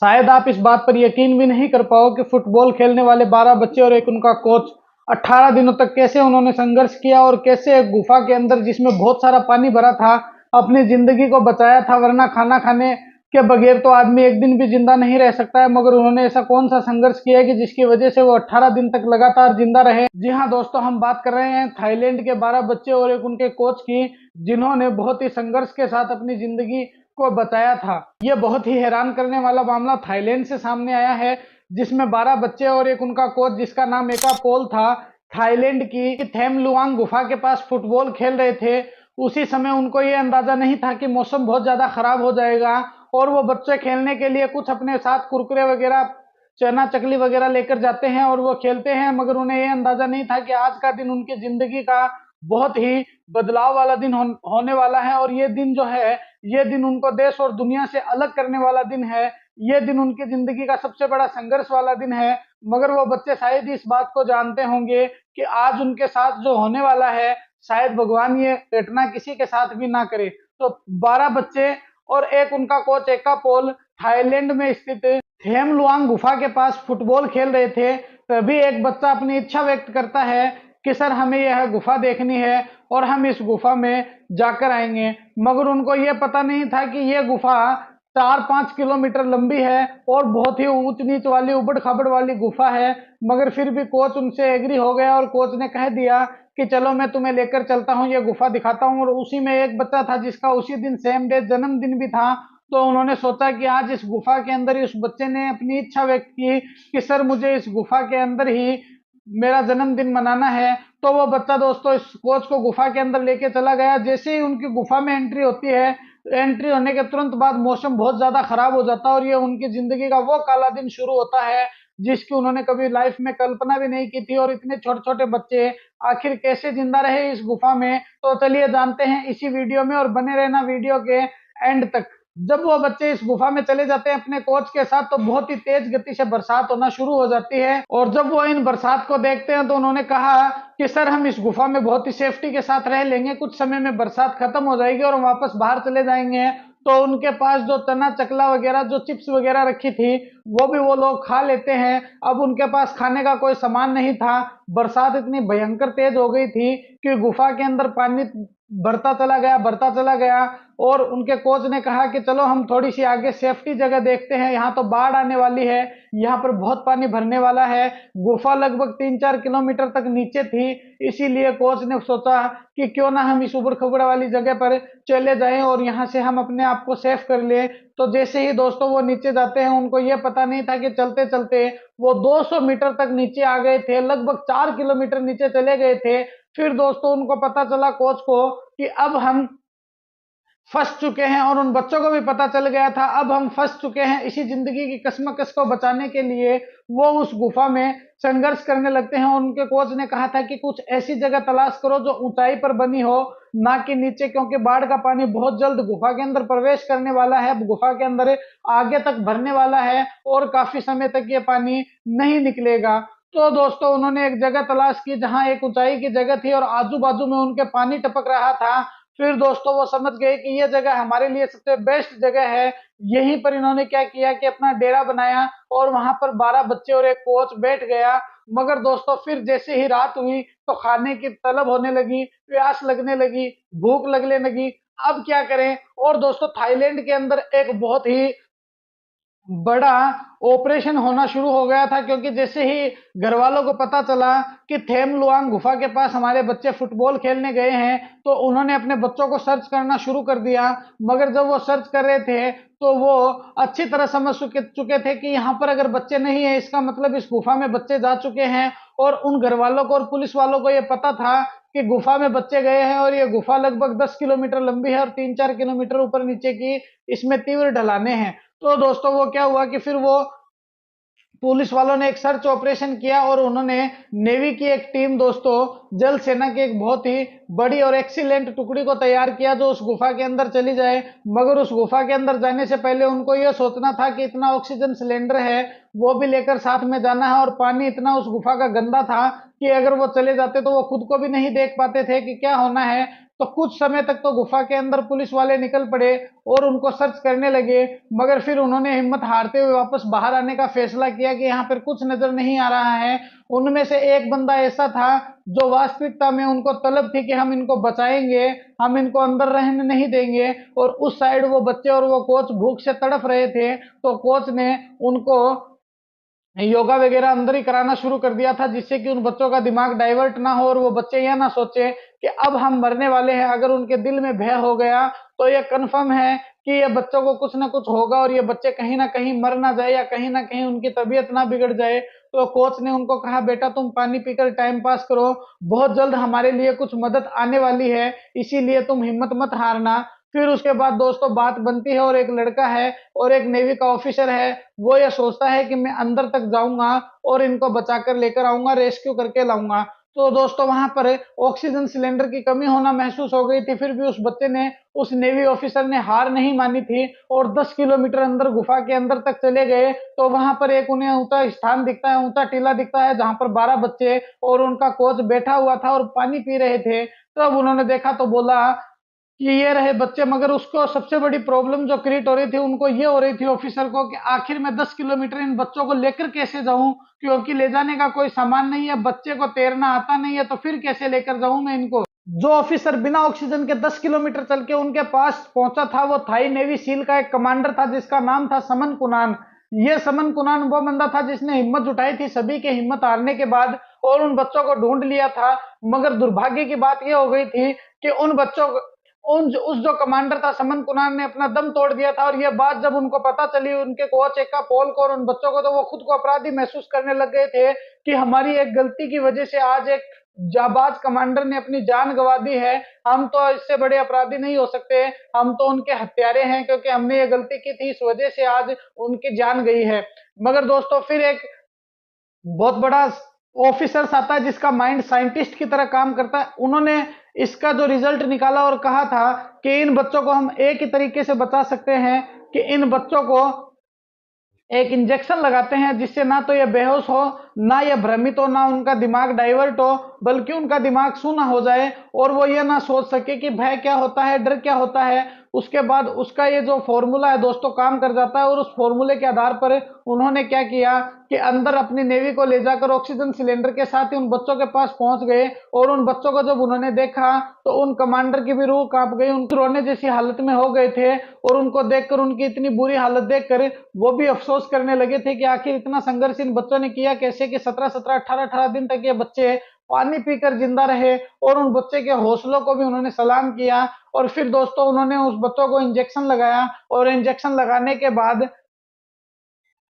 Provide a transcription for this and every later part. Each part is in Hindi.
शायद आप इस बात पर यकीन भी नहीं कर पाओ कि फुटबॉल खेलने वाले 12 बच्चे और एक उनका कोच 18 दिनों तक कैसे उन्होंने संघर्ष किया और कैसे एक गुफा के अंदर जिसमें बहुत सारा पानी भरा था अपनी जिंदगी को बचाया था, वरना खाना खाने के बगैर तो आदमी एक दिन भी जिंदा नहीं रह सकता है। मगर उन्होंने ऐसा कौन सा संघर्ष किया है कि जिसकी वजह से वो 18 दिन तक लगातार जिंदा रहे। जी हाँ दोस्तों, हम बात कर रहे हैं थाईलैंड के 12 बच्चे और एक उनके कोच की, जिन्होंने बहुत ही संघर्ष के साथ अपनी जिंदगी को बताया था। यह बहुत ही हैरान करने वाला मामला थाईलैंड से सामने आया है, जिसमें 12 बच्चे और एक उनका कोच, जिसका नाम एका पोल था, थाईलैंड की थेमलुआंग गुफा के पास फुटबॉल खेल रहे थे। उसी समय उनको ये अंदाजा नहीं था कि मौसम बहुत ज्यादा खराब हो जाएगा और वो बच्चे खेलने के लिए कुछ अपने साथ कुरकुरे वगैरह, चना चकली वगैरह लेकर जाते हैं और वो खेलते हैं। मगर उन्हें ये अंदाजा नहीं था कि आज का दिन उनकी जिंदगी का बहुत ही बदलाव वाला दिन होने वाला है। और ये दिन जो है, ये दिन उनको देश और दुनिया से अलग करने वाला दिन है। ये दिन उनकी जिंदगी का सबसे बड़ा संघर्ष वाला दिन है। मगर वो बच्चे शायद इस बात को जानते होंगे कि आज उनके साथ जो होने वाला है, शायद भगवान ये घटना किसी के साथ भी ना करे। तो 12 बच्चे और एक उनका कोच एका पोल थाईलैंड में स्थित थेमलुआंग गुफा के पास फुटबॉल खेल रहे थे। तभी एक बच्चा अपनी इच्छा व्यक्त करता है कि सर, हमें यह गुफा देखनी है और हम इस गुफा में जाकर आएंगे। मगर उनको यह पता नहीं था कि यह गुफा 4-5 किलोमीटर लंबी है और बहुत ही ऊंच नीच वाली, उबड़ खाबड़ वाली गुफा है। मगर फिर भी कोच उनसे एग्री हो गया और कोच ने कह दिया कि चलो मैं तुम्हें लेकर चलता हूँ, ये गुफा दिखाता हूँ। और उसी में एक बच्चा था जिसका उसी दिन सेम डे जन्मदिन भी था। तो उन्होंने सोचा कि आज इस गुफा के अंदर ही, उस बच्चे ने अपनी इच्छा व्यक्त की कि सर, मुझे इस गुफा के अंदर ही मेरा जन्मदिन मनाना है। तो वो बच्चा दोस्तों इस कोच को गुफा के अंदर लेके चला गया। जैसे ही उनकी गुफा में एंट्री होती है, एंट्री होने के तुरंत बाद मौसम बहुत ज्यादा खराब हो जाता है और ये उनकी जिंदगी का वो काला दिन शुरू होता है जिसकी उन्होंने कभी लाइफ में कल्पना भी नहीं की थी। और इतने छोटे छोटे बच्चे आखिर कैसे जिंदा रहे इस गुफा में, तो चलिए जानते हैं इसी वीडियो में और बने रहना वीडियो के एंड तक। जब वो बच्चे इस गुफा में चले जाते हैं अपने कोच के साथ, तो बहुत ही तेज गति से बरसात होना शुरू हो जाती है। और जब वो इन बरसात को देखते हैं तो उन्होंने कहा कि सर, हम इस गुफा में बहुत ही सेफ्टी के साथ रह लेंगे, कुछ समय में बरसात खत्म हो जाएगी और वापस बाहर चले जाएंगे। तो उनके पास जो चना चकला वगैरह, जो चिप्स वगैरह रखी थी, वो भी वो लोग खा लेते हैं। अब उनके पास खाने का कोई सामान नहीं था। बरसात इतनी भयंकर तेज हो गई थी कि गुफा के अंदर पानी बढ़ता चला गया। और उनके कोच ने कहा कि चलो हम थोड़ी सी आगे सेफ्टी जगह देखते हैं, यहाँ तो बाढ़ आने वाली है, यहाँ पर बहुत पानी भरने वाला है। गुफा लगभग 3-4 किलोमीटर तक नीचे थी, इसीलिए कोच ने सोचा कि क्यों ना हम इस उबड़ खबड़ वाली जगह पर चले जाएं और यहाँ से हम अपने आप को सेफ कर लें। तो जैसे ही दोस्तों वो नीचे जाते हैं, उनको ये पता नहीं था कि चलते चलते वो 200 मीटर तक नीचे आ गए थे, लगभग 4 किलोमीटर नीचे चले गए थे। फिर दोस्तों उनको पता चला, कोच को, कि अब हम फंस चुके हैं। और उन बच्चों को भी पता चल गया था अब हम फंस चुके हैं। इसी जिंदगी की कश्मकश को बचाने के लिए वो उस गुफा में संघर्ष करने लगते हैं। और उनके कोच ने कहा था कि कुछ ऐसी जगह तलाश करो जो ऊंचाई पर बनी हो, ना कि नीचे, क्योंकि बाढ़ का पानी बहुत जल्द गुफा के अंदर प्रवेश करने वाला है, गुफा के अंदर आगे तक भरने वाला है और काफी समय तक ये पानी नहीं निकलेगा। तो दोस्तों उन्होंने एक जगह तलाश की जहां एक ऊंचाई की जगह थी और आजू बाजू में उनके पानी टपक रहा था। फिर दोस्तों वो समझ गए कि ये जगह हमारे लिए सबसे बेस्ट जगह है। यहीं पर इन्होंने क्या किया कि अपना डेरा बनाया और वहां पर 12 बच्चे और एक कोच बैठ गया। मगर दोस्तों फिर जैसे ही रात हुई तो खाने की तलब होने लगी, प्यास लगने लगी, भूख लगने लगी। अब क्या करें। और दोस्तों थाईलैंड के अंदर एक बहुत ही बड़ा ऑपरेशन होना शुरू हो गया था, क्योंकि जैसे ही घर वालों को पता चला कि थेमलुआंग गुफा के पास हमारे बच्चे फुटबॉल खेलने गए हैं, तो उन्होंने अपने बच्चों को सर्च करना शुरू कर दिया। मगर जब वो सर्च कर रहे थे तो वो अच्छी तरह समझ चुके थे कि यहाँ पर अगर बच्चे नहीं है, इसका मतलब इस गुफा में बच्चे जा चुके हैं। और उन घर वालों को और पुलिस वालों को ये पता था कि गुफा में बच्चे गए हैं और ये गुफा लगभग 10 किलोमीटर लंबी है और 3-4 किलोमीटर ऊपर नीचे की इसमें तीव्र ढलाने हैं। तो दोस्तों वो क्या हुआ कि फिर वो पुलिस वालों ने एक सर्च ऑपरेशन किया और उन्होंने नेवी की एक टीम, दोस्तों जल सेना की एक बहुत ही बड़ी और एक्सीलेंट टुकड़ी को तैयार किया जो उस गुफा के अंदर चली जाए। मगर उस गुफा के अंदर जाने से पहले उनको यह सोचना था कि इतना ऑक्सीजन सिलेंडर है वो भी लेकर साथ में जाना है। और पानी इतना उस गुफा का गंदा था कि अगर वो चले जाते तो वो खुद को भी नहीं देख पाते थे कि क्या होना है। तो कुछ समय तक तो गुफा के अंदर पुलिस वाले निकल पड़े और उनको सर्च करने लगे, मगर फिर उन्होंने हिम्मत हारते हुए वापस बाहर आने का फैसला किया कि यहाँ पर कुछ नजर नहीं आ रहा है। उनमें से एक बंदा ऐसा था जो वास्तविकता में उनको तलब थी कि हम इनको बचाएंगे, हम इनको अंदर रहने नहीं देंगे, और उस साइड वो बच्चे और वो कोच भूख से तड़फ रहे थे। तो कोच ने उनको योगा वगैरह अंदर ही कराना शुरू कर दिया था, जिससे कि उन बच्चों का दिमाग डाइवर्ट ना हो और वो बच्चे यह ना सोचे कि अब हम मरने वाले हैं। अगर उनके दिल में भय हो गया तो ये कंफर्म है कि ये बच्चों को कुछ ना कुछ होगा और ये बच्चे कहीं ना कहीं मर ना जाए या कहीं ना कहीं उनकी तबीयत ना बिगड़ जाए। तो कोच ने उनको कहा, बेटा तुम पानी पीकर टाइम पास करो, बहुत जल्द हमारे लिए कुछ मदद आने वाली है, इसीलिए तुम हिम्मत मत हारना। फिर उसके बाद दोस्तों बात बनती है और एक लड़का है और एक नेवी का ऑफिसर है, वो ये सोचता है कि मैं अंदर तक जाऊंगा और इनको बचाकर लेकर आऊंगा, रेस्क्यू करके लाऊंगा। तो दोस्तों वहां पर ऑक्सीजन सिलेंडर की कमी होना महसूस हो गई थी, फिर भी उस बच्चे ने, उस नेवी ऑफिसर ने हार नहीं मानी थी और 10 किलोमीटर अंदर गुफा के अंदर तक चले गए। तो वहां पर एक उन्हें ऊंचा स्थान दिखता है, ऊंचा टीला दिखता है, जहां पर 12 बच्चे और उनका कोच बैठा हुआ था और पानी पी रहे थे। तब उन्होंने देखा तो बोला कि ये रहे बच्चे, मगर उसको सबसे बड़ी प्रॉब्लम जो क्रिएट हो रही थी, उनको ये हो रही थी ऑफिसर को कि आखिर मैं 10 किलोमीटर इन बच्चों को लेकर कैसे जाऊं, क्योंकि ले जाने का कोई सामान नहीं है, बच्चे को तैरना आता नहीं है, तो फिर कैसे लेकर जाऊं मैं इनको। जो ऑफिसर बिना ऑक्सीजन के 10 किलोमीटर चल के उनके पास पहुंचा था, वो थाई नेवी सील का एक कमांडर था जिसका नाम था समन कुनान। ये समन कुनान वो बंदा था जिसने हिम्मत जुटाई थी सभी के हिम्मत हारने के बाद और उन बच्चों को ढूंढ लिया था। मगर दुर्भाग्य की बात यह हो गई थी कि उन बच्चों उस जो कमांडर था समन कुनार ने अपना दम तोड़ दिया था, और यह बात जब उनको पता चली उनके कोच एका पॉल को और उन बच्चों को, तो वो खुद को अपराधी महसूस करने लग गए थे कि हमारी एक गलती की वजह से आज एक जाबाज कमांडर ने अपनी जान गंवा दी है, हम तो इससे बड़े अपराधी नहीं हो सकते, हम तो उनके हत्यारे हैं, क्योंकि हमने ये गलती की थी, इस वजह से आज उनकी जान गई है। मगर दोस्तों फिर एक बहुत बड़ा ऑफिसर्स आता है जिसका माइंड साइंटिस्ट की तरह काम करता है, उन्होंने इसका जो रिजल्ट निकाला और कहा था कि इन बच्चों को हम एक ही तरीके से बचा सकते हैं कि इन बच्चों को एक इंजेक्शन लगाते हैं जिससे ना तो ये बेहोश हो, ना ये भ्रमित हो, ना उनका दिमाग डाइवर्ट हो, बल्कि उनका दिमाग सूना हो जाए और वो ये ना सोच सके कि भय क्या होता है, डर क्या होता है। उसके बाद उसका ये जो फॉर्मूला है दोस्तों काम कर जाता है और उस फॉर्मूले के आधार पर उन्होंने क्या किया कि अंदर अपनी नेवी को ले जाकर ऑक्सीजन सिलेंडर के साथ ही उन बच्चों के पास पहुंच गए, और उन बच्चों को जब उन्होंने देखा तो उन कमांडर की भी रूह कांप गई, उनके रोने जैसी हालत में हो गए थे, और उनको देखकर, उनकी इतनी बुरी हालत देखकर वो भी अफसोस करने लगे थे कि आखिर इतना संघर्ष इन बच्चों ने किया कैसे कि 17-17 18-18 दिन तक ये बच्चे पानी पीकर जिंदा रहे, और उन बच्चे के हौसलों को भी उन्होंने सलाम किया। और फिर दोस्तों उन्होंने उस बच्चों को इंजेक्शन लगाया, और इंजेक्शन लगाने के बाद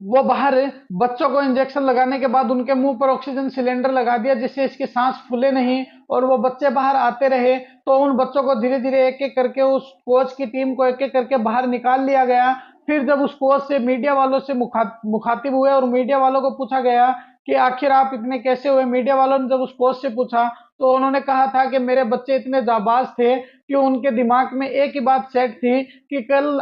वो बाहर, बच्चों को इंजेक्शन लगाने के बाद उनके मुंह पर ऑक्सीजन सिलेंडर लगा दिया जिससे इसकी सांस फूले नहीं, और वो बच्चे बाहर आते रहे। तो उन बच्चों को धीरे धीरे एक एक करके, उस कोच की टीम को एक एक करके बाहर निकाल लिया गया। फिर जब उस कोच से मीडिया वालों से मुखातिब हुए और मीडिया वालों को पूछा गया कि आखिर आप इतने कैसे हुए, मीडिया वालों ने जब उस कोच से पूछा तो उन्होंने कहा था कि मेरे बच्चे इतने जाबाज थे कि उनके दिमाग में एक ही बात सेट थी कि कल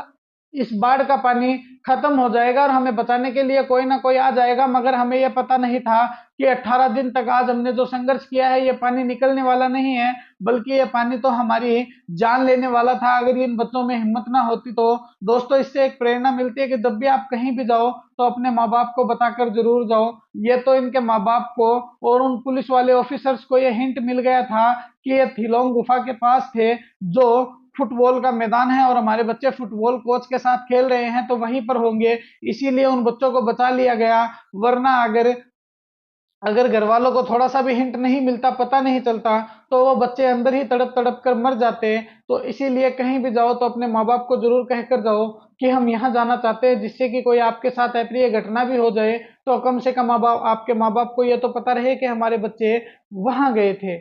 इस बाढ़ का पानी खत्म हो जाएगा और हमें बचाने के लिए कोई ना कोई आ जाएगा, मगर हमें यह पता नहीं था कि 18 दिन तक आज हमने जो संघर्ष किया है, ये पानी निकलने वाला नहीं है, बल्कि ये पानी तो हमारी जान लेने वाला था अगर इन बच्चों में हिम्मत ना होती। तो दोस्तों इससे एक प्रेरणा मिलती है कि जब भी आप कहीं भी जाओ तो अपने माँ बाप को बताकर जरूर जाओ। ये तो इनके माँ बाप को और उन पुलिस वाले ऑफिसर्स को ये हिंट मिल गया था कि ये थिलोंग गुफा के पास थे, जो फुटबॉल का मैदान है, और हमारे बच्चे फुटबॉल कोच के साथ खेल रहे हैं तो वहीं पर होंगे, इसीलिए उन बच्चों को बचा लिया गया। वरना अगर अगर घर वालों को थोड़ा सा भी हिंट नहीं मिलता, पता नहीं चलता, तो वो बच्चे अंदर ही तड़प तड़प कर मर जाते। तो इसीलिए कहीं भी जाओ तो अपने माँ बाप को जरूर कहकर जाओ कि हम यहाँ जाना चाहते हैं, जिससे कि कोई आपके साथ अप्रिय घटना भी हो जाए तो कम से कम माँ बाप, आपके माँ बाप को ये तो पता रहे कि हमारे बच्चे वहां गए थे।